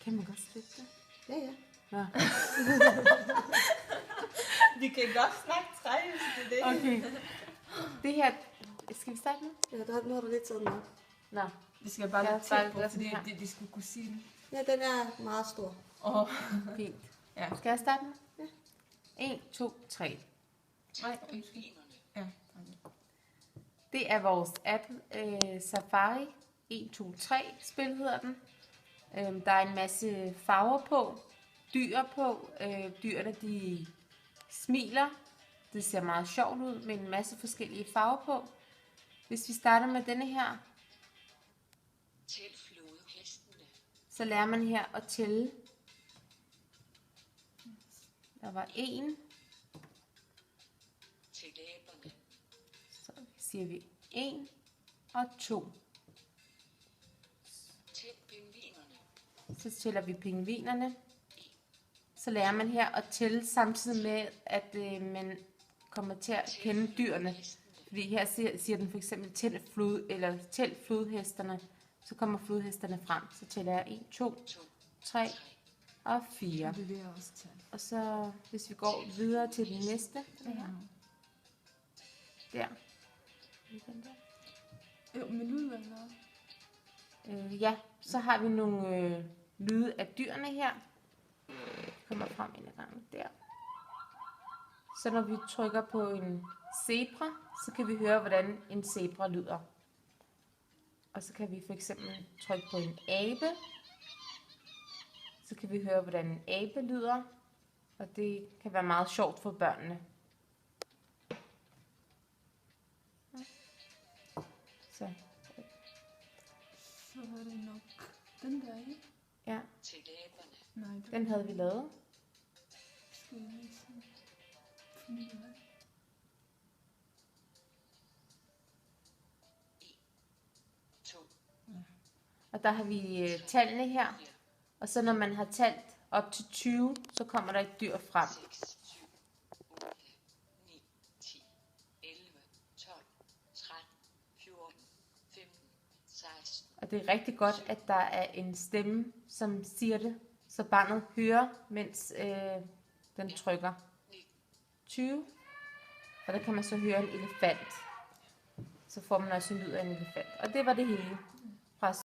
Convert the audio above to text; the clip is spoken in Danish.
Kan man godt slippe det? Ja, ja. Nå. Vi kan godt snakke træ, hvis det er det. Okay. Det her... Skal vi starte nu? Ja, nu har du lidt sådan nok. Nå. Vi skal bare Ja, lidt bare tæt på, gøre fordi sådan her. de skulle kunne sige det. Ja, den er meget stor. Fint. Ja. Skal jeg starte nu? Ja. 1, 2, 3. Nej, undskyld. Ja. Det er vores app Safari 1, 2, 3 spil hedder den. Der er en masse farver på, dyr på. Dyrene de smiler. Det ser meget sjovt ud med en masse forskellige farver på. Hvis vi starter med denne her, Tæl flodhestene. så lærer man her at tælle. Der var 1, Til læberne. så siger vi 1 og 2. Tæl pingvinerne. Så tæller vi pingvinerne. Så lærer man her at tælle samtidig med, at man kommer til at kende dyrene. Fordi her siger den for eksempel tæl flodhesterne. Så kommer flodhesterne frem. Så tæller jeg 1, 2, 3 og 4. Det er også tal. Og så hvis vi går videre til den næste. Det her. Der. Den der. Jo, men lyden er noget. Ja, så har vi nogle lyde af dyrene her. Kommer frem en gang der. Så når vi trykker på en zebra, så kan vi høre, hvordan en zebra lyder. Og så kan vi for eksempel trykke på en abe. Så kan vi høre, hvordan en abe lyder. Og det kan være meget sjovt for børnene. Så, Så var det nok den der, ikke? ja, Til læberne. Nej, det den havde vi lavet. skal jeg lige se. Finde ud af. To. Og der har vi tallene her. Og så når man har talt op til 20, så kommer der et dyr frem. 6, 7, 8, 9, 10, 11, 12, 13, 14, 15, 16. Og det er rigtig godt, at der er en stemme, som siger det, så barnet hører, mens den trykker 20. Og der kan man så høre en elefant. Så får man også en lyd af en elefant. Og det var det hele.